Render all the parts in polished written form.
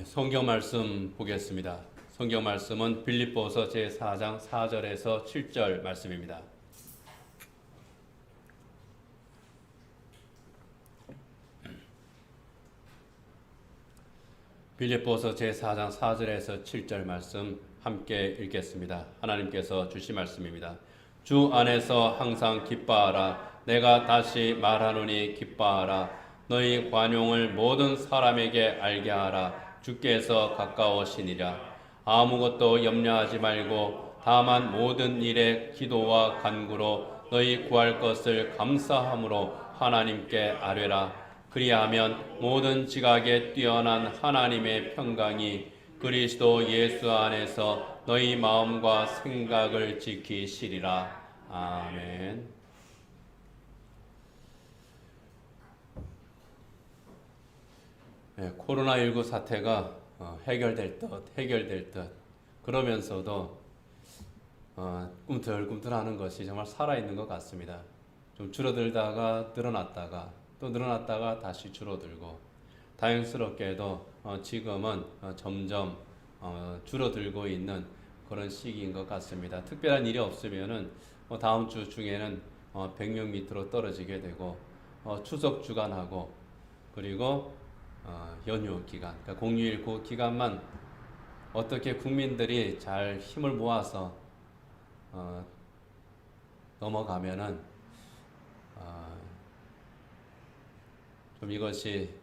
성경 말씀 보겠습니다. 성경 말씀은 빌립보서 제4장 4절에서 7절 말씀입니다. 빌립보서 제4장 4절에서 7절 말씀 함께 읽겠습니다. 하나님께서 주신 말씀입니다. 주 안에서 항상 기뻐하라. 내가 다시 말하노니 기뻐하라. 너희 관용을 모든 사람에게 알게 하라. 주께서 가까우시니라. 아무것도 염려하지 말고 다만 모든 일에 기도와 간구로 너희 구할 것을 감사함으로 하나님께 아뢰라. 그리하면 모든 지각에 뛰어난 하나님의 평강이 그리스도 예수 안에서 너희 마음과 생각을 지키시리라. 아멘. 네, 코로나19 사태가 해결될 듯 그러면서도 꿈틀꿈틀하는 것이 정말 살아있는 것 같습니다. 좀 줄어들다가 늘어났다가 또 늘어났다가 다시 줄어들고 다행스럽게도 지금은 점점 줄어들고 있는 그런 시기인 것 같습니다. 특별한 일이 없으면은 다음 주 중에는 100명 밑으로 떨어지게 되고 추석 주간하고 그리고 연휴 기간, 그러니까 공휴일 그 기간만 어떻게 국민들이 잘 힘을 모아서 넘어가면은 좀 이것이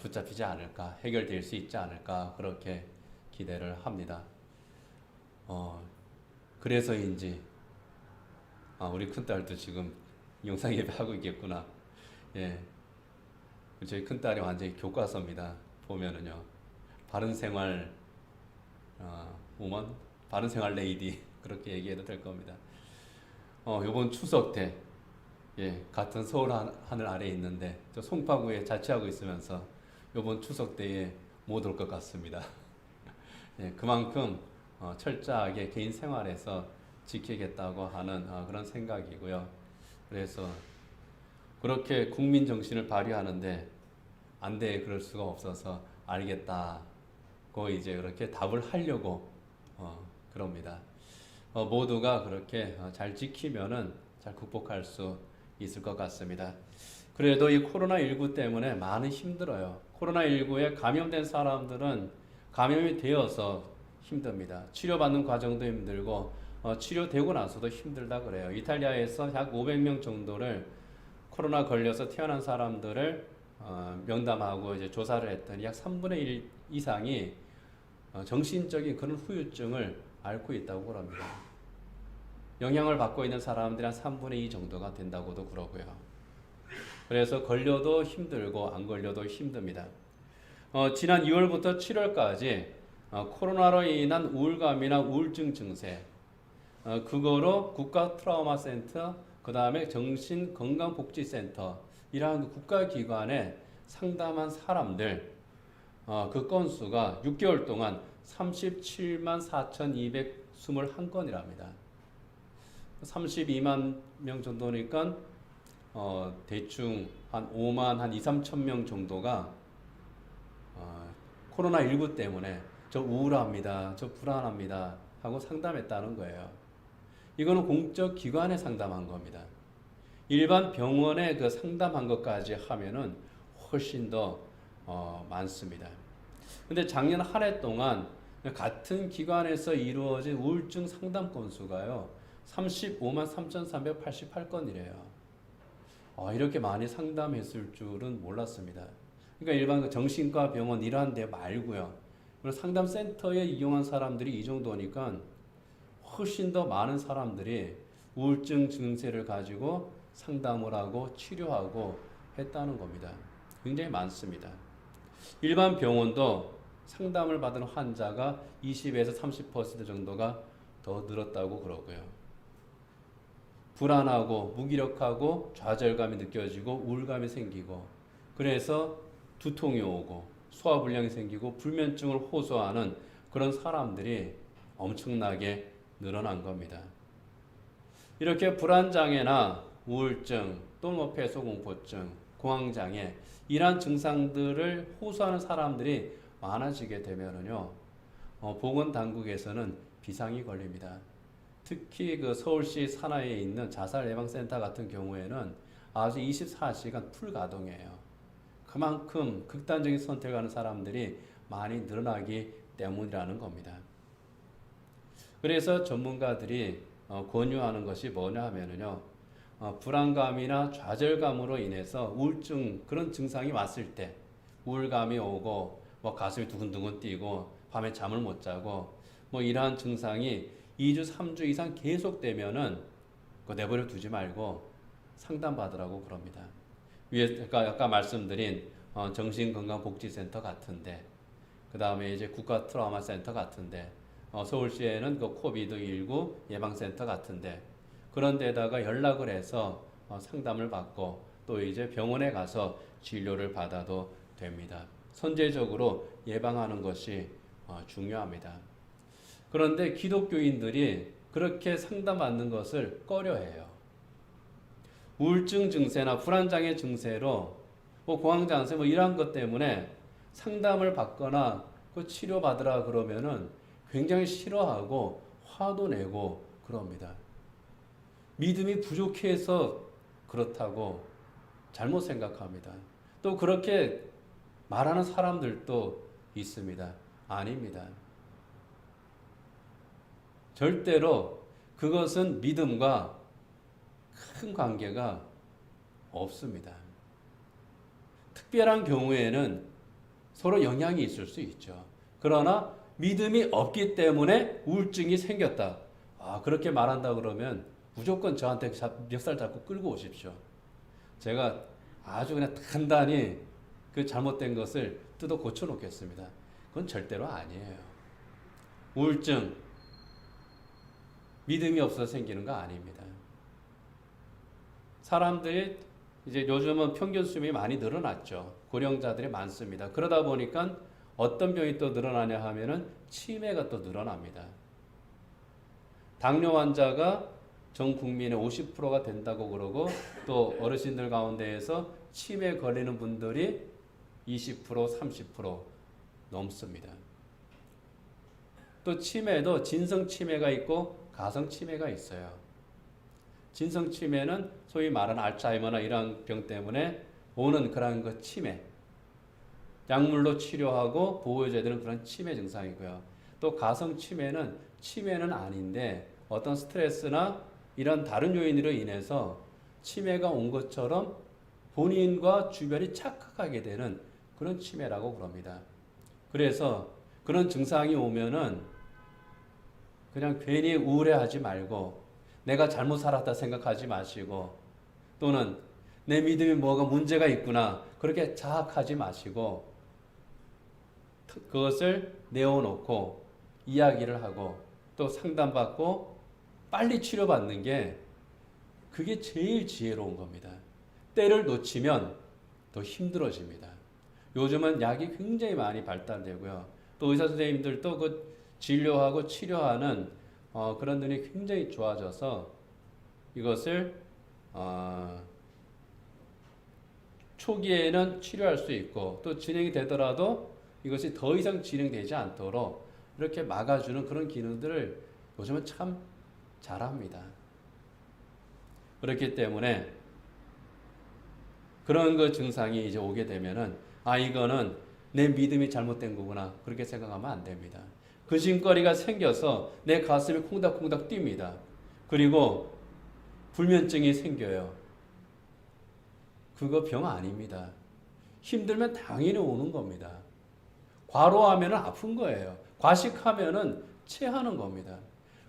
붙잡히지 않을까, 해결될 수 있지 않을까 그렇게 기대를 합니다. 그래서인지 우리 큰딸도 지금 영상 예배하고 있겠구나. 예. 저희 큰딸이 완전히 교과서입니다. 보면은요. 바른생활 우먼, 바른생활 레이디 그렇게 얘기해도 될 겁니다. 요번 추석 때 같은 서울 하늘 아래에 있는데 저 송파구에 자취하고 있으면서 요번 추석 때에 못 올 것 같습니다. 그만큼 철저하게 개인 생활에서 지키겠다고 하는 그런 생각이고요. 그래서 그렇게 국민 정신을 발휘하는데 안 돼, 그럴 수가 없어서 알겠다고 이제 그렇게 답을 하려고 그럽니다. 모두가 그렇게 잘 지키면은 잘 극복할 수 있을 것 같습니다. 그래도 이 코로나19 때문에 많이 힘들어요. 코로나19에 감염된 사람들은 감염이 되어서 힘듭니다. 치료받는 과정도 힘들고 치료되고 나서도 힘들다 그래요. 이탈리아에서 약 500명 정도를 코로나 걸려서 태어난 사람들을 명담하고 이제 조사를 했더니 약 3분의 1 이상이 정신적인 그런 후유증을 앓고 있다고 합니다. 영향을 받고 있는 사람들이 한 3분의 2 정도가 된다고도 그러고요. 그래서 걸려도 힘들고 안 걸려도 힘듭니다. 지난 2월부터 7월까지 코로나로 인한 우울감이나 우울증 증세, 그거로 국가 트라우마 센터, 그 다음에 정신건강복지센터 이러한 국가기관에 상담한 사람들 그 건수가 6개월 동안 37만 4,221건이랍니다. 32만 명 정도니까 대충 한 5만 한 2, 3천 명 정도가 코로나19 때문에 저 우울합니다, 저 불안합니다 하고 상담했다는 거예요. 이거는 공적 기관에 상담한 겁니다. 일반 병원에 그 상담한 것까지 하면은 훨씬 더 많습니다. 근데 작년 한 해 동안 같은 기관에서 이루어진 우울증 상담 건수가요 35만 3,388건이래요. 이렇게 많이 상담했을 줄은 몰랐습니다. 그러니까 일반 정신과 병원 이러한 데 말고요. 상담센터에 이용한 사람들이 이 정도니까 훨씬 더 많은 사람들이 우울증 증세를 가지고 상담을 하고 치료하고 했다는 겁니다. 굉장히 많습니다. 일반 병원도 상담을 받은 환자가 20에서 30% 정도가 더 늘었다고 그러고요. 불안하고 무기력하고 좌절감이 느껴지고 우울감이 생기고 그래서 두통이 오고 소화불량이 생기고 불면증을 호소하는 그런 사람들이 엄청나게 늘어난 겁니다. 이렇게 불안장애나 우울증 또는 폐소공포증, 공황장애 이러한 증상들을 호소하는 사람들이 많아지게 되면은요, 보건당국에서는 비상이 걸립니다. 특히 그 서울시 산하에 있는 자살예방센터 같은 경우에는 아주 24시간 풀 가동이에요. 그만큼 극단적인 선택을 하는 사람들이 많이 늘어나기 때문이라는 겁니다. 그래서 전문가들이 권유하는 것이 뭐냐 하면은요, 불안감이나 좌절감으로 인해서 우울증 그런 증상이 왔을 때, 우울감이 오고 뭐 가슴이 두근두근 뛰고 밤에 잠을 못 자고 뭐 이러한 증상이 2주, 3주 이상 계속되면은 그거 내버려 두지 말고 상담받으라고 그럽니다. 위에 아까 말씀드린 정신건강복지센터 같은데, 그 다음에 이제 국가 트라우마 센터 같은데, 서울시에는 그 코비드19 예방센터 같은데, 그런 데다가 연락을 해서 상담을 받고 또 이제 병원에 가서 진료를 받아도 됩니다. 선제적으로 예방하는 것이 중요합니다. 그런데 기독교인들이 그렇게 상담받는 것을 꺼려해요. 우울증 증세나 불안장애 증세로 뭐 공황장애 뭐 이러한 것 때문에 상담을 받거나 그 치료받으라 그러면은 굉장히 싫어하고 화도 내고 그럽니다. 믿음이 부족해서 그렇다고 잘못 생각합니다. 또 그렇게 말하는 사람들도 있습니다. 아닙니다. 절대로 그것은 믿음과 큰 관계가 없습니다. 특별한 경우에는 서로 영향이 있을 수 있죠. 그러나 믿음이 없기 때문에 우울증이 생겼다. 그렇게 말한다 그러면 무조건 저한테 멱살 잡고 끌고 오십시오. 제가 아주 그냥 단단히 그 잘못된 것을 뜯어 고쳐 놓겠습니다. 그건 절대로 아니에요. 우울증, 믿음이 없어서 생기는 거 아닙니다. 사람들이 이제 요즘은 평균 수명이 많이 늘어났죠. 고령자들이 많습니다. 그러다 보니까 어떤 병이 또 늘어나냐 하면은 치매가 또 늘어납니다. 당뇨 환자가 전 국민의 50%가 된다고 그러고, 또 어르신들 가운데에서 치매 걸리는 분들이 20%, 30% 넘습니다. 또 치매도 진성 치매가 있고 가성 치매가 있어요. 진성 치매는 소위 말하는 알츠하이머나 이런 병 때문에 오는 그런 그 치매, 약물로 치료하고 보호해줘야 되는 그런 치매 증상이고요. 또 가성 치매는 아닌데 어떤 스트레스나 이런 다른 요인으로 인해서 치매가 온 것처럼 본인과 주변이 착각하게 되는 그런 치매라고 그럽니다. 그래서 그런 증상이 오면은 그냥 괜히 우울해하지 말고 내가 잘못 살았다 생각하지 마시고, 또는 내 믿음이 뭐가 문제가 있구나 그렇게 자학하지 마시고 그것을 내어놓고 이야기를 하고 또 상담받고 빨리 치료받는 게 그게 제일 지혜로운 겁니다. 때를 놓치면 더 힘들어집니다. 요즘은 약이 굉장히 많이 발달되고요. 또 의사 선생님들도 그 진료하고 치료하는 그런 눈이 굉장히 좋아져서 이것을 초기에는 치료할 수 있고 또 진행이 되더라도 이것이 더 이상 진행되지 않도록 이렇게 막아주는 그런 기능들을 요즘은 참 잘합니다. 그렇기 때문에 그런 그 증상이 이제 오게 되면은 이거는 내 믿음이 잘못된 거구나 그렇게 생각하면 안 됩니다. 근심거리가 생겨서 내 가슴이 콩닥콩닥 뜁니다. 그리고 불면증이 생겨요. 그거 병 아닙니다. 힘들면 당연히 오는 겁니다. 과로하면 아픈 거예요. 과식하면 체하는 겁니다.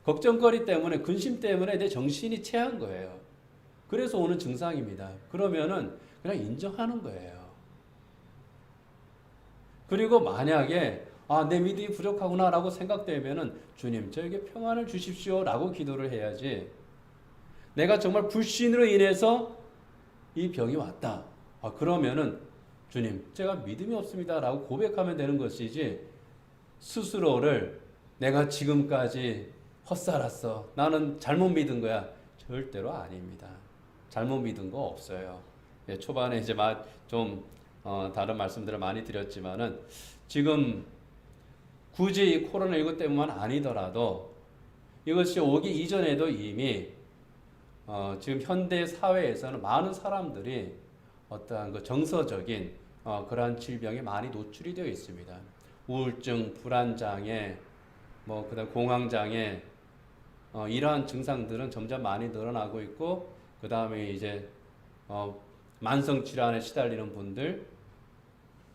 걱정거리 때문에, 근심 때문에 내 정신이 체한 거예요. 그래서 오는 증상입니다. 그러면은 그냥 인정하는 거예요. 그리고 만약에 내 믿음이 부족하구나 라고 생각되면은 주님 저에게 평안을 주십시오 라고 기도를 해야지, 내가 정말 불신으로 인해서 이 병이 왔다 그러면은 주님 제가 믿음이 없습니다 라고 고백하면 되는 것이지, 스스로를 내가 지금까지 헛살았어, 나는 잘못 믿은 거야, 절대로 아닙니다. 잘못 믿은 거 없어요. 초반에 이제 좀 다른 말씀들을 많이 드렸지만은 지금 굳이 이 코로나19 때문만 아니더라도 이것이 오기 이전에도 이미 지금 현대 사회에서는 많은 사람들이 어떠한 그 정서적인 그러한 질병에 많이 노출이 되어 있습니다. 우울증, 불안장애, 그다음 공황장애 이러한 증상들은 점점 많이 늘어나고 있고 그 다음에 이제 만성 질환에 시달리는 분들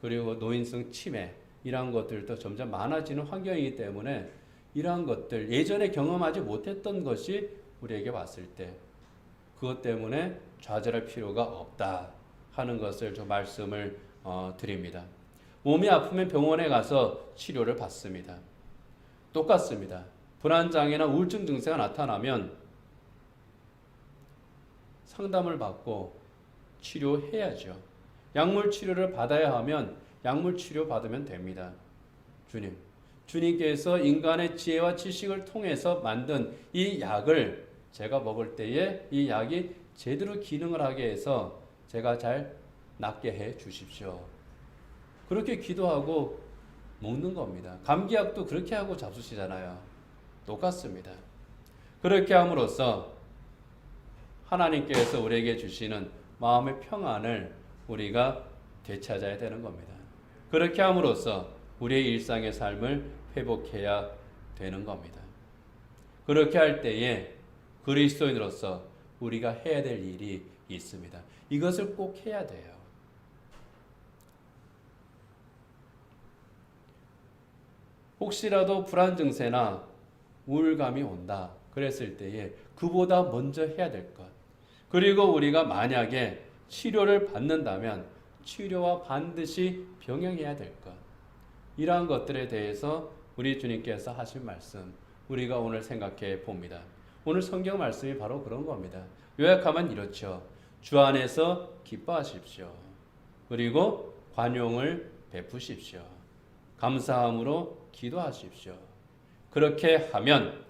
그리고 노인성 치매 이러한 것들도 점점 많아지는 환경이기 때문에 이러한 것들 예전에 경험하지 못했던 것이 우리에게 왔을 때 그것 때문에 좌절할 필요가 없다 하는 것을 좀 말씀을 드립니다. 몸이 아프면 병원에 가서 치료를 받습니다. 똑같습니다. 불안장애나 우울증 증세가 나타나면 상담을 받고 치료해야죠. 약물 치료를 받아야 하면 약물 치료 받으면 됩니다. 주님께서 인간의 지혜와 지식을 통해서 만든 이 약을 제가 먹을 때에 이 약이 제대로 기능을 하게 해서 제가 잘 낫게 해 주십시오. 그렇게 기도하고 먹는 겁니다. 감기약도 그렇게 하고 잡수시잖아요. 똑같습니다. 그렇게 함으로써 하나님께서 우리에게 주시는 마음의 평안을 우리가 되찾아야 되는 겁니다. 그렇게 함으로써 우리의 일상의 삶을 회복해야 되는 겁니다. 그렇게 할 때에 그리스도인으로서 우리가 해야 될 일이 있습니다. 이것을 꼭 해야 돼요. 혹시라도 불안 증세나 우울감이 온다 그랬을 때에 그보다 먼저 해야 될 것, 그리고 우리가 만약에 치료를 받는다면 치료와 반드시 병행해야 될 것, 이러한 것들에 대해서 우리 주님께서 하신 말씀 우리가 오늘 생각해 봅니다. 오늘 성경 말씀이 바로 그런 겁니다. 요약하면 이렇죠. 주 안에서 기뻐하십시오. 그리고 관용을 베푸십시오. 감사함으로 기도하십시오. 그렇게 하면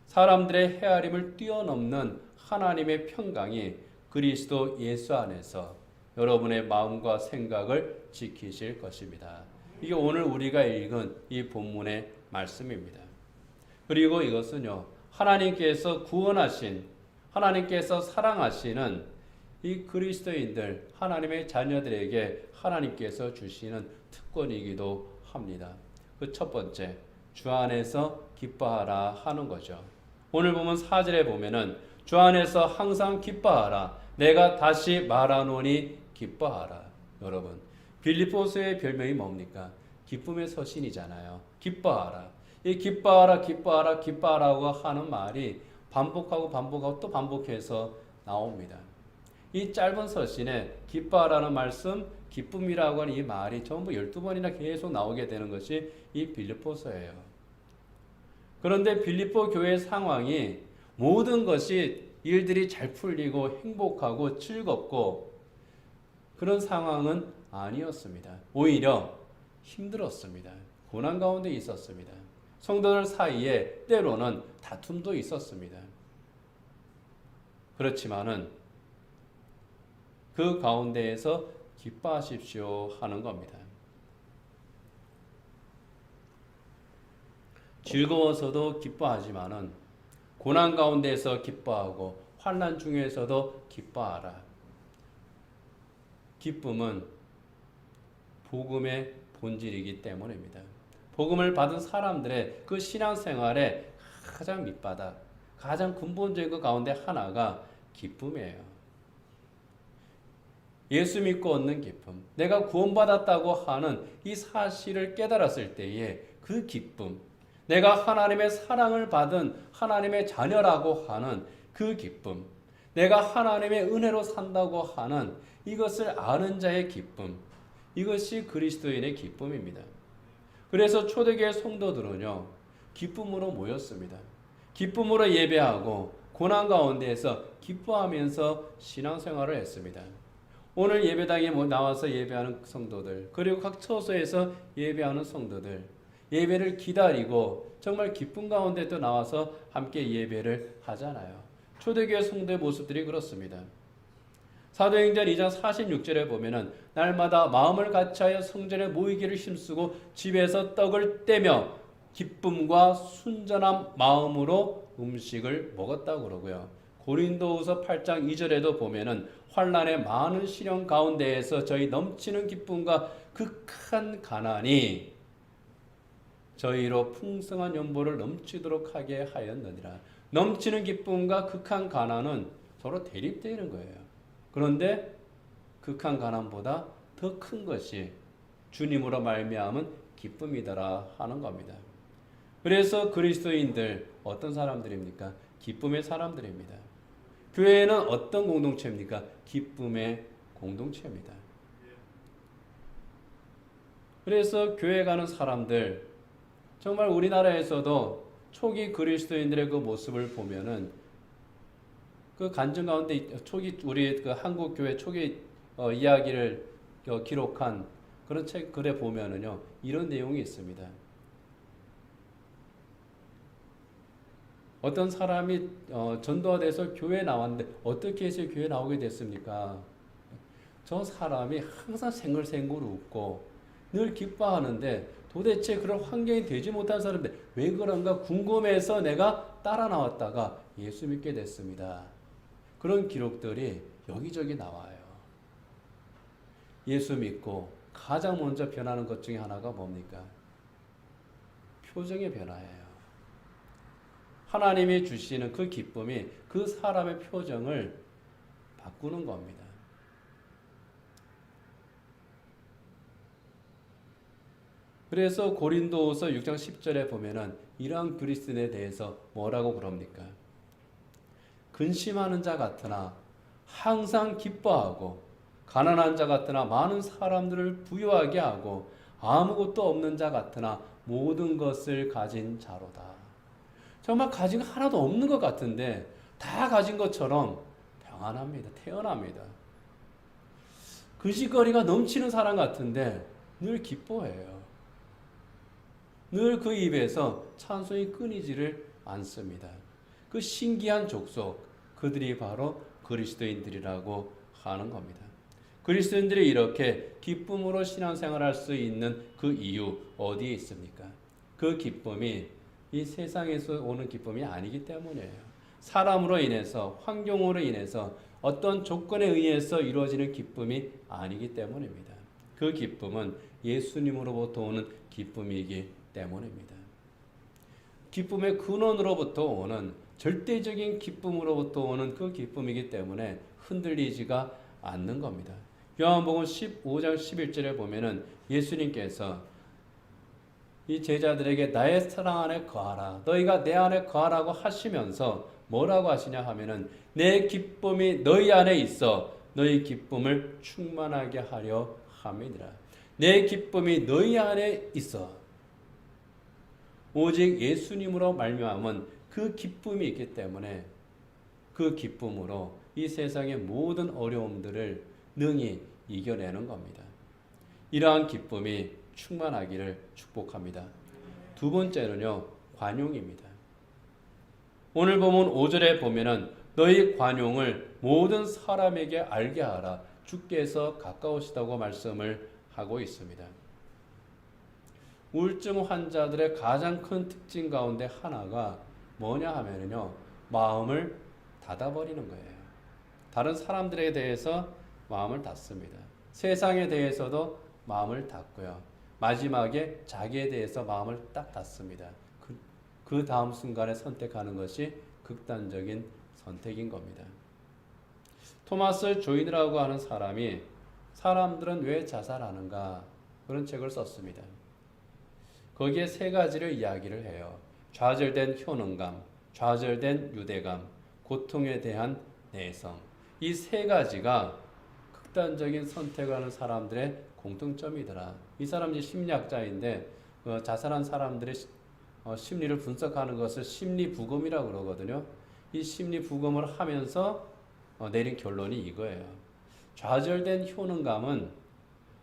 사람들의 헤아림을 뛰어넘는 하나님의 평강이 그리스도 예수 안에서 여러분의 마음과 생각을 지키실 것입니다. 이게 오늘 우리가 읽은 이 본문의 말씀입니다. 그리고 이것은요, 하나님께서 구원하신, 하나님께서 사랑하시는 이 그리스도인들, 하나님의 자녀들에게 하나님께서 주시는 특권이기도 합니다. 그 첫 번째, 주 안에서 기뻐하라 하는 거죠. 오늘 보면 4절에 보면은 주 안에서 항상 기뻐하라. 내가 다시 말하노니 기뻐하라. 여러분, 빌립보서의 별명이 뭡니까? 기쁨의 서신이잖아요. 기뻐하라. 이 기뻐하라, 기뻐하라, 기뻐하라고 하는 말이 반복하고 또 반복해서 나옵니다. 이 짧은 서신에 기뻐하라는 말씀, 기쁨이라고 하는 이 말이 전부 12번이나 계속 나오게 되는 것이 이 빌립보서예요. 그런데 빌립보 교회의 상황이 모든 것이 일들이 잘 풀리고 행복하고 즐겁고 그런 상황은 아니었습니다. 오히려 힘들었습니다. 고난 가운데 있었습니다. 성도들 사이에 때로는 다툼도 있었습니다. 그렇지만은 그 가운데에서 기뻐하십시오 하는 겁니다. 즐거워서도 기뻐하지만은 고난 가운데에서 기뻐하고 환난 중에서도 기뻐하라. 기쁨은 복음의 본질이기 때문입니다. 복음을 받은 사람들의 그 신앙생활의 가장 밑바닥, 가장 근본적인 것 가운데 하나가 기쁨이에요. 예수 믿고 얻는 기쁨, 내가 구원받았다고 하는 이 사실을 깨달았을 때의 그 기쁨, 내가 하나님의 사랑을 받은 하나님의 자녀라고 하는 그 기쁨, 내가 하나님의 은혜로 산다고 하는 이것을 아는 자의 기쁨, 이것이 그리스도인의 기쁨입니다. 그래서 초대교회 성도들은요, 기쁨으로 모였습니다. 기쁨으로 예배하고 고난 가운데에서 기뻐하면서 신앙생활을 했습니다. 오늘 예배당에 나와서 예배하는 성도들, 그리고 각 처소에서 예배하는 성도들, 예배를 기다리고 정말 기쁨 가운데 또 나와서 함께 예배를 하잖아요. 초대교회 성도의 모습들이 그렇습니다. 사도행전 2장 46절에 보면은 날마다 마음을 같이하여 성전에 모이기를 힘쓰고 집에서 떡을 떼며 기쁨과 순전한 마음으로 음식을 먹었다고 그러고요. 고린도후서 8장 2절에도 보면은 환난의 많은 시련 가운데에서 저희 넘치는 기쁨과 극한 가난이 저희로 풍성한 연보를 넘치도록 하게 하였느니라. 넘치는 기쁨과 극한 가난은 서로 대립되는 거예요. 그런데 극한 가난보다 더 큰 것이 주님으로 말미암은 기쁨이더라 하는 겁니다. 그래서 그리스도인들 어떤 사람들입니까? 기쁨의 사람들입니다. 교회는 어떤 공동체입니까? 기쁨의 공동체입니다. 그래서 교회 가는 사람들, 정말 우리나라에서도 초기 그리스도인들의 그 모습을 보면은 그 간증 가운데 초기 우리 그 한국 교회 초기 이야기를 기록한 그런 책 글에 보면은요 이런 내용이 있습니다. 어떤 사람이 전도가 돼서 교회에 나왔는데 어떻게 해서 교회에 나오게 됐습니까? 저 사람이 항상 생글생글 웃고 늘 기뻐하는데 도대체 그런 환경이 되지 못한 사람인데 왜 그런가 궁금해서 내가 따라 나왔다가 예수 믿게 됐습니다. 그런 기록들이 여기저기 나와요. 예수 믿고 가장 먼저 변하는 것 중에 하나가 뭡니까? 표정의 변화예요. 하나님이 주시는 그 기쁨이 그 사람의 표정을 바꾸는 겁니다. 그래서 고린도후서 6장 10절에 보면은 이러한 그리스도인에 대해서 뭐라고 그럽니까? 근심하는 자 같으나 항상 기뻐하고 가난한 자 같으나 많은 사람들을 부유하게 하고 아무것도 없는 자 같으나 모든 것을 가진 자로다. 정말 가진 거 하나도 없는 것 같은데 다 가진 것처럼 평안합니다. 태어납니다. 근심거리가 넘치는 사람 같은데 늘 기뻐해요. 늘 그 입에서 찬송이 끊이지를 않습니다. 그 신기한 족속, 그들이 바로 그리스도인들이라고 하는 겁니다. 그리스도인들이 이렇게 기쁨으로 신앙생활할 수 있는 그 이유 어디에 있습니까? 그 기쁨이 이 세상에서 오는 기쁨이 아니기 때문이에요. 사람으로 인해서, 환경으로 인해서 어떤 조건에 의해서 이루어지는 기쁨이 아니기 때문입니다. 그 기쁨은 예수님으로부터 오는 기쁨이기 때문입니다. 기쁨의 근원으로부터 오는 절대적인 기쁨으로부터 오는 그 기쁨이기 때문에 흔들리지가 않는 겁니다. 요한복음 15장 11절에 보면은 예수님께서 이 제자들에게 나의 사랑 안에 거하라, 너희가 내 안에 거하라고 하시면서 뭐라고 하시냐 하면은 내 기쁨이 너희 안에 있어 너희 기쁨을 충만하게 하려 함이니라. 내 기쁨이 너희 안에 있어. 오직 예수님으로 말미암은 그 기쁨이 있기 때문에 그 기쁨으로 이 세상의 모든 어려움들을 능히 이겨내는 겁니다. 이러한 기쁨이 충만하기를 축복합니다. 두 번째는요, 관용입니다. 오늘 보면 5절에 보면은 너희 관용을 모든 사람에게 알게 하라. 주께서 가까우시다고 말씀을 하고 있습니다. 우울증 환자들의 가장 큰 특징 가운데 하나가 뭐냐 하면요, 마음을 닫아버리는 거예요. 다른 사람들에 대해서 마음을 닫습니다. 세상에 대해서도 마음을 닫고요. 마지막에 자기에 대해서 마음을 딱 닫습니다. 그 다음 순간에 선택하는 것이 극단적인 선택인 겁니다. 토마스 조인이라고 하는 사람이 사람들은 왜 자살하는가 그런 책을 썼습니다. 거기에 세 가지를 이야기를 해요. 좌절된 효능감, 좌절된 유대감, 고통에 대한 내성. 이 세 가지가 극단적인 선택을 하는 사람들의 공통점이더라. 이 사람이 심리학자인데 자살한 사람들의 심리를 분석하는 것을 심리부검이라고 그러거든요. 이 심리부검을 하면서 내린 결론이 이거예요. 좌절된 효능감은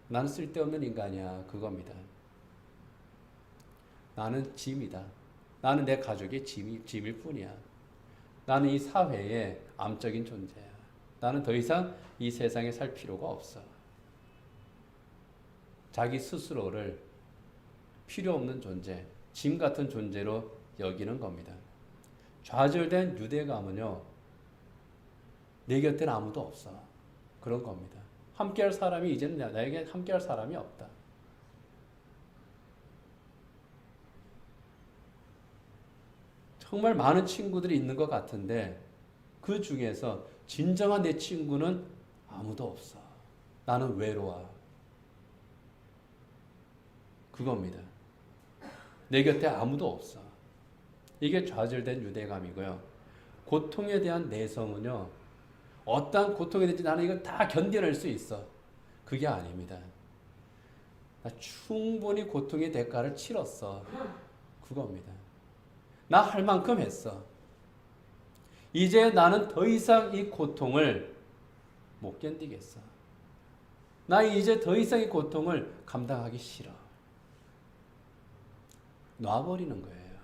나는 쓸데없는 인간이야 그겁니다. 나는 짐이다. 나는 내 가족의 짐일 뿐이야. 나는 이 사회의 암적인 존재야. 나는 더 이상 이 세상에 살 필요가 없어. 자기 스스로를 필요 없는 존재, 짐 같은 존재로 여기는 겁니다. 좌절된 유대감은요, 내 곁엔 아무도 없어. 그런 겁니다. 함께할 사람이 이제는 나에게 함께할 사람이 없다. 정말 많은 친구들이 있는 것 같은데 그 중에서 진정한 내 친구는 아무도 없어. 나는 외로워. 그겁니다. 내 곁에 아무도 없어. 이게 좌절된 유대감이고요. 고통에 대한 내성은요, 어떠한 고통이든지 나는 이걸 다 견뎌낼 수 있어. 그게 아닙니다. 나 충분히 고통의 대가를 치렀어. 그겁니다. 나 할 만큼 했어. 이제 나는 더 이상 이 고통을 못 견디겠어. 나 이제 더 이상 이 고통을 감당하기 싫어. 놔버리는 거예요.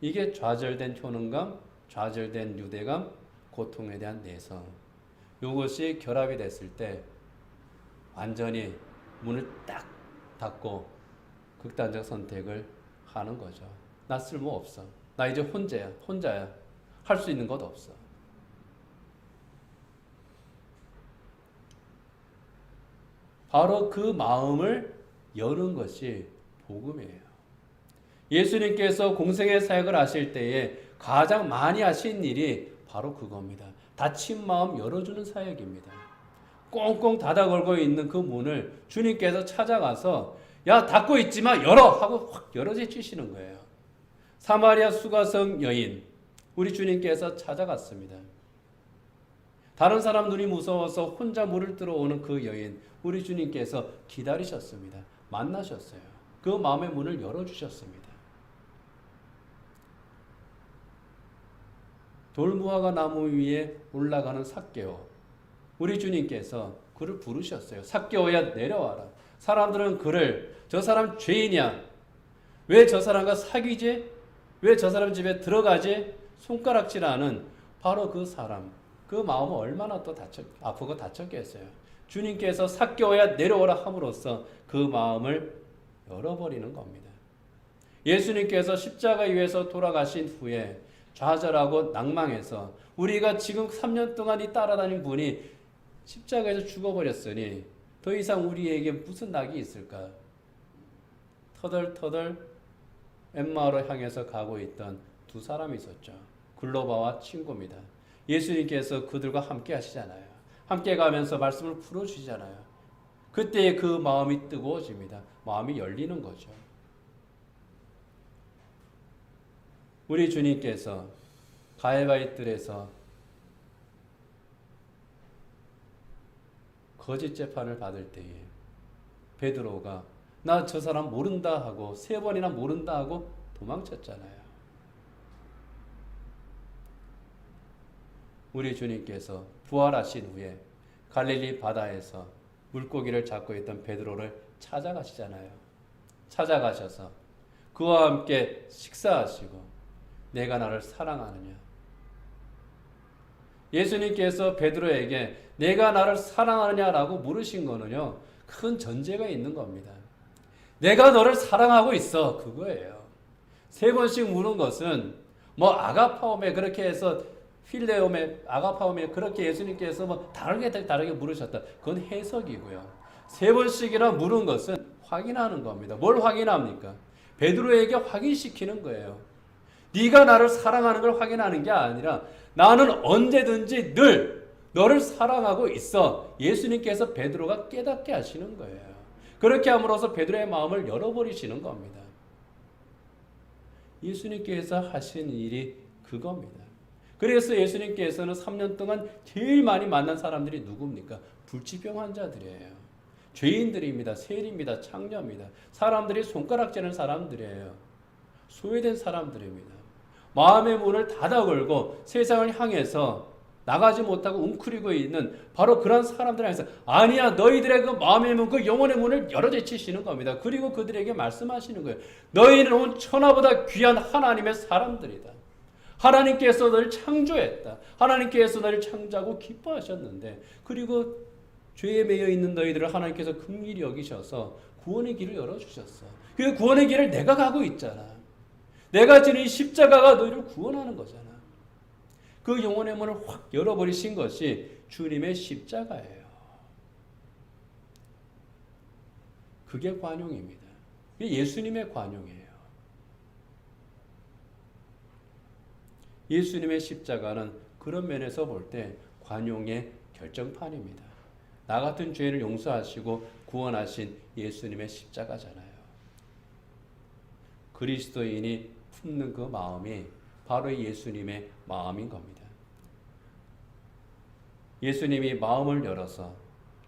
이게 좌절된 효능감, 좌절된 유대감, 고통에 대한 내성. 이것이 결합이 됐을 때 완전히 문을 딱 닫고 극단적 선택을 하는 거죠. 나 쓸모없어. 나 이제 혼자야. 할 수 있는 것 없어. 바로 그 마음을 여는 것이 복음이에요. 예수님께서 공생의 사역을 하실 때에 가장 많이 하신 일이 바로 그겁니다. 닫힌 마음 열어주는 사역입니다. 꽁꽁 닫아 걸고 있는 그 문을 주님께서 찾아가서 야, 닫고 있지만 열어! 하고 확 열어제치시는 거예요. 사마리아 수가성 여인, 우리 주님께서 찾아갔습니다. 다른 사람 눈이 무서워서 혼자 물을 들어오는 그 여인, 우리 주님께서 기다리셨습니다. 만나셨어요. 그 마음의 문을 열어주셨습니다. 돌무화과 나무 위에 올라가는 삭개오, 우리 주님께서 그를 부르셨어요. 삭개오야, 내려와라. 사람들은 그를, 저 사람 죄인이야, 왜 저 사람과 사귀지? 왜 저 사람 집에 들어가지? 손가락질하는 바로 그 사람, 그 마음은 얼마나 또 아프고 다쳤겠어요. 주님께서 삭개오야 내려오라 함으로써 그 마음을 열어버리는 겁니다. 예수님께서 십자가 위에서 돌아가신 후에 좌절하고 낭망해서 우리가 지금 3년 동안 이 따라다닌 분이 십자가에서 죽어버렸으니 더 이상 우리에게 무슨 낙이 있을까? 터덜터덜 엠마오로 향해서 가고 있던 두 사람이 있었죠. 글로바와 친구입니다. 예수님께서 그들과 함께 하시잖아요. 함께 가면서 말씀을 풀어주시잖아요. 그때 그 마음이 뜨거워집니다. 마음이 열리는 거죠. 우리 주님께서 가해바의 뜰에서 거짓 재판을 받을 때에 베드로가 나 저 사람 모른다 하고 3번이나 모른다 하고 도망쳤잖아요. 우리 주님께서 부활하신 후에 갈릴리 바다에서 물고기를 잡고 있던 베드로를 찾아가시잖아요. 찾아가셔서 그와 함께 식사하시고 내가 나를 사랑하느냐. 예수님께서 베드로에게 내가 나를 사랑하느냐라고 물으신 거는요, 큰 전제가 있는 겁니다. 내가 너를 사랑하고 있어. 그거예요. 3번씩 물은 것은 뭐 아가파오메 그렇게 해서 필레오메 아가파오메 그렇게 예수님께서 뭐 다르게 물으셨다. 그건 해석이고요. 3번씩이나 물은 것은 확인하는 겁니다. 뭘 확인합니까? 베드로에게 확인시키는 거예요. 네가 나를 사랑하는 걸 확인하는 게 아니라 나는 언제든지 늘 너를 사랑하고 있어. 예수님께서 베드로가 깨닫게 하시는 거예요. 그렇게 함으로써 베드로의 마음을 열어버리시는 겁니다. 예수님께서 하신 일이 그겁니다. 그래서 예수님께서는 3년 동안 제일 많이 만난 사람들이 누굽니까? 불치병 환자들이에요. 죄인들입니다. 세리입니다. 창녀입니다. 사람들이 손가락질하는 사람들이에요. 소외된 사람들입니다. 마음의 문을 닫아 걸고 세상을 향해서 나가지 못하고 웅크리고 있는 바로 그런 사람들 향해서 아니야, 너희들의 그 마음의 문, 그 영혼의 문을 열어제치시는 겁니다. 그리고 그들에게 말씀하시는 거예요. 너희는 온 천하보다 귀한 하나님의 사람들이다. 하나님께서 너를 창조했다. 하나님께서 너를 창조하고 기뻐하셨는데, 그리고 죄에 매여 있는 너희들을 하나님께서 긍휼히 여기셔서 구원의 길을 열어주셨어. 그 구원의 길을 내가 가고 있잖아. 내가 지는 이 십자가가 너희를 구원하는 거잖아. 그 영혼의 문을 확 열어버리신 것이 주님의 십자가예요. 그게 관용입니다. 그게 예수님의 관용이에요. 예수님의 십자가는 그런 면에서 볼 때 관용의 결정판입니다. 나 같은 죄를 용서하시고 구원하신 예수님의 십자가잖아요. 그리스도인이 품는 그 마음이 바로 예수님의 마음인 겁니다. 예수님이 마음을 열어서,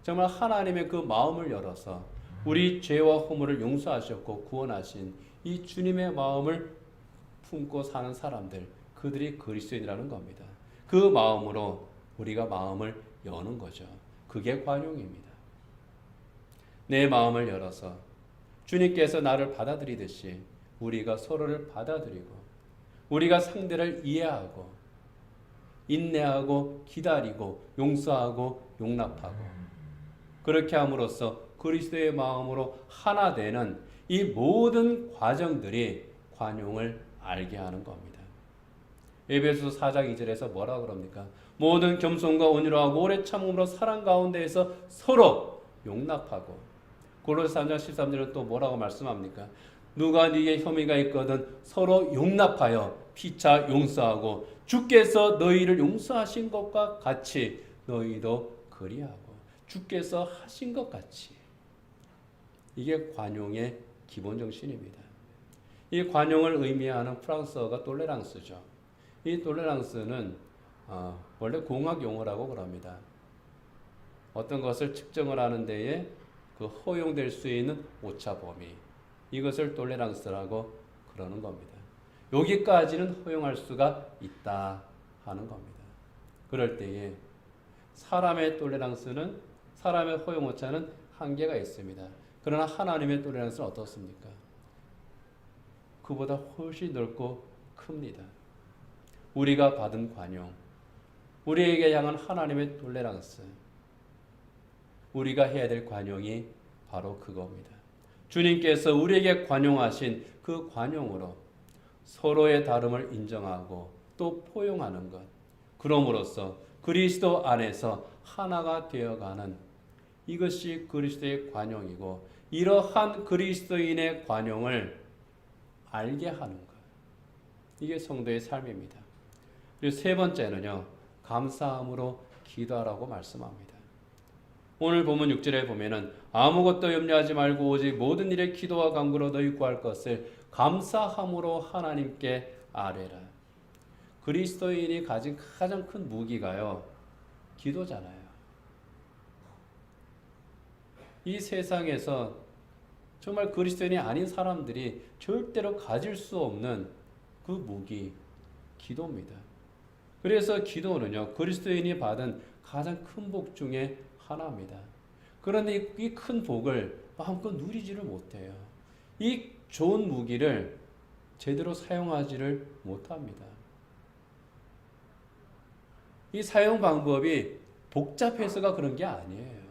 정말 하나님의 그 마음을 열어서 우리 죄와 허물을 용서하셨고 구원하신 이 주님의 마음을 품고 사는 사람들, 그들이 그리스도인이라는 겁니다. 그 마음으로 우리가 마음을 여는 거죠. 그게 관용입니다. 내 마음을 열어서 주님께서 나를 받아들이듯이 우리가 서로를 받아들이고, 우리가 상대를 이해하고 인내하고 기다리고 용서하고 용납하고, 그렇게 함으로써 그리스도의 마음으로 하나 되는 이 모든 과정들이 관용을 알게 하는 겁니다. 에베소서 4장 2절에서 뭐라고 그럽니까? 모든 겸손과 온유하고 오래 참음으로 사랑 가운데에서 서로 용납하고. 고로새 3장 13절은 또 뭐라고 말씀합니까? 누가 네게 혐의가 있거든 서로 용납하여 피차 용서하고 주께서 너희를 용서하신 것과 같이 너희도 그리하고. 주께서 하신 것 같이. 이게 관용의 기본 정신입니다. 이 관용을 의미하는 프랑스어가 톨레랑스죠. 이 톨레랑스는 원래 공학 용어라고 그럽니다. 어떤 것을 측정을 하는 데에 그 허용될 수 있는 오차 범위, 이것을 톨레랑스라고 그러는 겁니다. 여기까지는 허용할 수가 있다 하는 겁니다. 그럴 때에 사람의 톨레랑스는, 사람의 허용 오차는 한계가 있습니다. 그러나 하나님의 톨레랑스는 어떻습니까? 그보다 훨씬 넓고 큽니다. 우리가 받은 관용, 우리에게 향한 하나님의 톨레랑스, 우리가 해야 될 관용이 바로 그겁니다. 주님께서 우리에게 관용하신 그 관용으로 서로의 다름을 인정하고 또 포용하는 것, 그럼으로써 그리스도 안에서 하나가 되어가는, 이것이 그리스도의 관용이고, 이러한 그리스도인의 관용을 알게 하는 것, 이게 성도의 삶입니다. 그리고 세 번째는요, 감사함으로 기도하라고 말씀합니다. 오늘 본문 6절에 보면은 아무것도 염려하지 말고 오직 모든 일에 기도와 간구로 너희 구할 것을 감사함으로 하나님께 아뢰라. 그리스도인이 가진 가장 큰 무기가요, 기도잖아요. 이 세상에서 정말 그리스도인이 아닌 사람들이 절대로 가질 수 없는 그 무기, 기도입니다. 그래서 기도는요, 그리스도인이 받은 가장 큰 복 중에 하나입니다. 그런데 이 큰 복을 마음껏 누리지를 못해요. 이 좋은 무기를 제대로 사용하지를 못합니다. 이 사용 방법이 복잡해서가 그런 게 아니에요.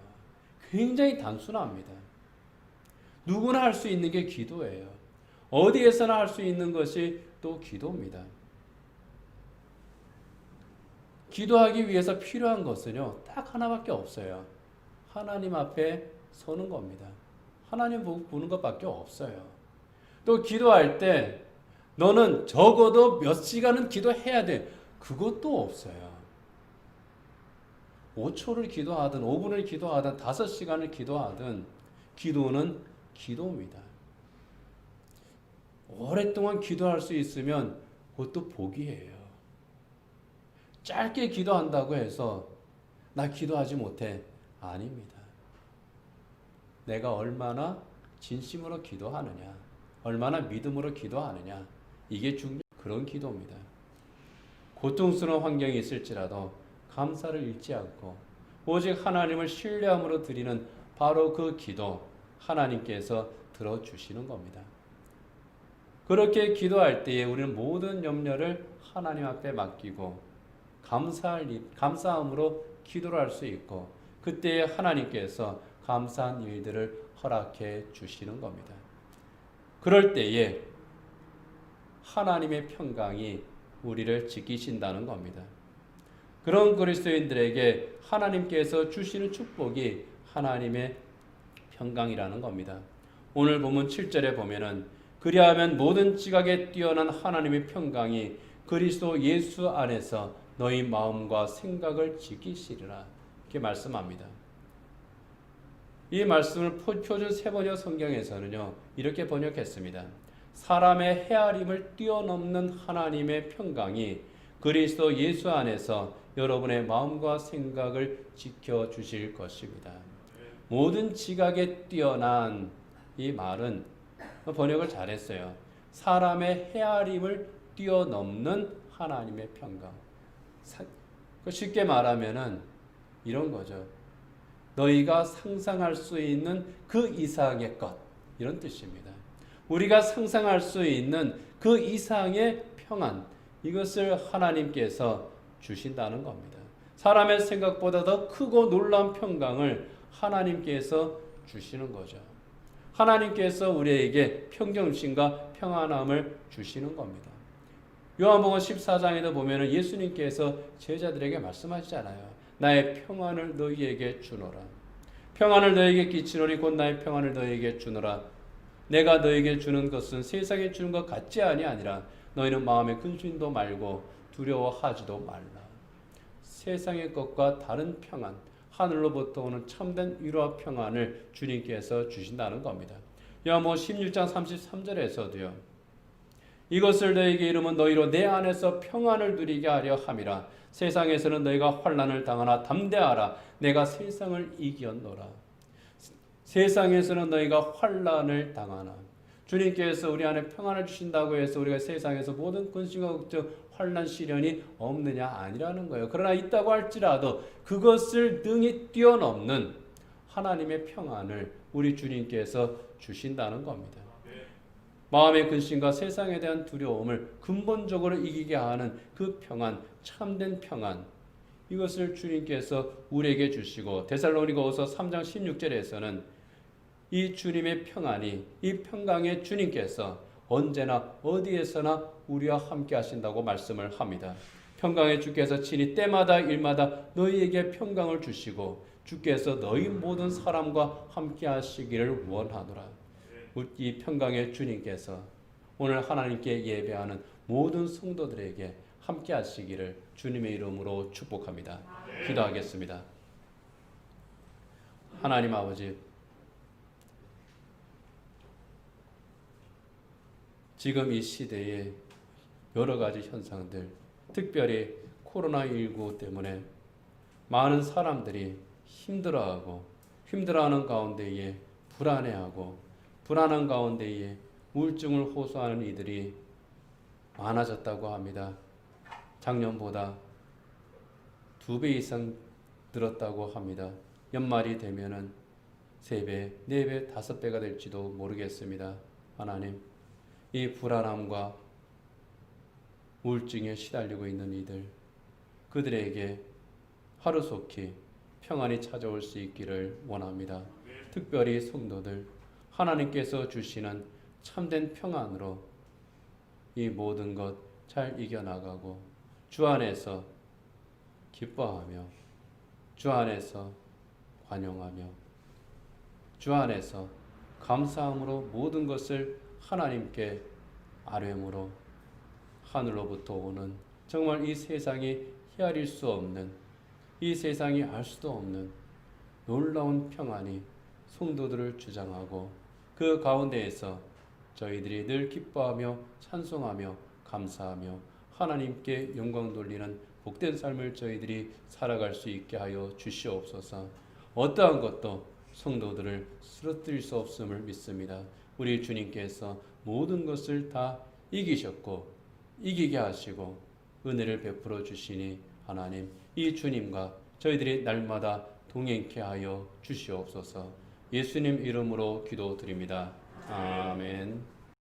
굉장히 단순합니다. 누구나 할 수 있는 게 기도예요. 어디에서나 할 수 있는 것이 또 기도입니다. 기도하기 위해서 필요한 것은요, 딱 하나밖에 없어요. 하나님 앞에 서는 겁니다. 하나님 보는 것밖에 없어요. 또 기도할 때 너는 적어도 몇 시간은 기도해야 돼. 그것도 없어요. 5초를 기도하든 5분을 기도하든 5시간을 기도하든 기도는 기도입니다. 오랫동안 기도할 수 있으면 그것도 복이에요. 짧게 기도한다고 해서 나 기도하지 못해. 아닙니다. 내가 얼마나 진심으로 기도하느냐, 얼마나 믿음으로 기도하느냐, 이게 중요한 그런 기도입니다. 고통스러운 환경이 있을지라도 감사를 잃지 않고 오직 하나님을 신뢰함으로 드리는 바로 그 기도, 하나님께서 들어주시는 겁니다. 그렇게 기도할 때에 우리는 모든 염려를 하나님 앞에 맡기고 감사함으로 기도를 할 수 있고, 그때에 하나님께서 감사한 일들을 허락해 주시는 겁니다. 그럴 때에 하나님의 평강이 우리를 지키신다는 겁니다. 그런 그리스도인들에게 하나님께서 주시는 축복이 하나님의 평강이라는 겁니다. 오늘 본문 7절에 보면은 그리하면 모든 지각에 뛰어난 하나님의 평강이 그리스도 예수 안에서 너희 마음과 생각을 지키시리라, 이렇게 말씀합니다. 이 말씀을 표준 세번역 성경에서는요 이렇게 번역했습니다. 사람의 헤아림을 뛰어넘는 하나님의 평강이 그리스도 예수 안에서 여러분의 마음과 생각을 지켜주실 것입니다. 모든 지각에 뛰어난, 이 말은 번역을 잘했어요. 사람의 헤아림을 뛰어넘는 하나님의 평강. 쉽게 말하면은 이런 거죠. 너희가 상상할 수 있는 그 이상의 것, 이런 뜻입니다. 우리가 상상할 수 있는 그 이상의 평안, 이것을 하나님께서 주신다는 겁니다. 사람의 생각보다 더 크고 놀라운 평강을 하나님께서 주시는 거죠. 하나님께서 우리에게 평정심과 평안함을 주시는 겁니다. 요한복음 14장에도 보면 예수님께서 제자들에게 말씀하시잖아요. 나의 평안을 너희에게 주노라. 평안을 너희에게 끼치노니 곧 나의 평안을 너희에게 주노라. 내가 너희에게 주는 것은 세상에 주는 것 같지 아니하니라. 너희는 마음에 근심도 말고 두려워하지도 말라. 세상의 것과 다른 평안, 하늘로부터 오는 참된 위로와 평안을 주님께서 주신다는 겁니다. 요한복음 16장 33절에서도요. 이것을 너희에게 이르면 너희로 내 안에서 평안을 누리게 하려 함이라. 세상에서는 너희가 환난을 당하나 담대하라. 내가 세상을 이겼노라. 세상에서는 너희가 환난을 당하나. 주님께서 우리 안에 평안을 주신다고 해서 우리가 세상에서 모든 근심과 걱정, 환난, 시련이 없느냐? 아니라는 거예요. 그러나 있다고 할지라도 그것을 능히 뛰어넘는 하나님의 평안을 우리 주님께서 주신다는 겁니다. 마음의 근심과 세상에 대한 두려움을 근본적으로 이기게 하는 그 평안, 참된 평안, 이것을 주님께서 우리에게 주시고, 데살로니가후서 3장 16절에서는 이 주님의 평안이, 이 평강의 주님께서 언제나 어디에서나 우리와 함께 하신다고 말씀을 합니다. 평강의 주께서 친히 때마다 일마다 너희에게 평강을 주시고 주께서 너희 모든 사람과 함께 하시기를 원하노라. 이 평강의 주님께서 오늘 하나님께 예배하는 모든 성도들에게 함께 하시기를 주님의 이름으로 축복합니다. 기도하겠습니다. 하나님 아버지, 지금 이 시대에 여러 가지 현상들, 특별히 코로나19 때문에 많은 사람들이 힘들어하는 가운데에 불안해하고, 불안한 가운데에 우울증을 호소하는 이들이 많아졌다고 합니다. 작년보다 2배 이상 늘었다고 합니다. 연말이 되면은 3배, 4배, 5배가 될지도 모르겠습니다. 하나님, 이 불안함과 우울증에 시달리고 있는 이들, 그들에게 하루속히 평안이 찾아올 수 있기를 원합니다. 특별히 성도들, 하나님께서 주시는 참된 평안으로 이 모든 것 잘 이겨나가고 주 안에서 기뻐하며 주 안에서 관용하며 주 안에서 감사함으로 모든 것을 하나님께 아뢰므로 하늘로부터 오는 정말 이 세상이 헤아릴 수 없는, 이 세상이 알 수도 없는 놀라운 평안이 성도들을 주장하고 그 가운데에서 저희들이 늘 기뻐하며 찬송하며 감사하며 하나님께 영광 돌리는 복된 삶을 저희들이 살아갈 수 있게 하여 주시옵소서. 어떠한 것도 성도들을 쓰러뜨릴 수 없음을 믿습니다. 우리 주님께서 모든 것을 다 이기셨고 이기게 하시고 은혜를 베풀어 주시니 하나님, 이 주님과 저희들이 날마다 동행케 하여 주시옵소서. 예수님 이름으로 기도드립니다. 아멘.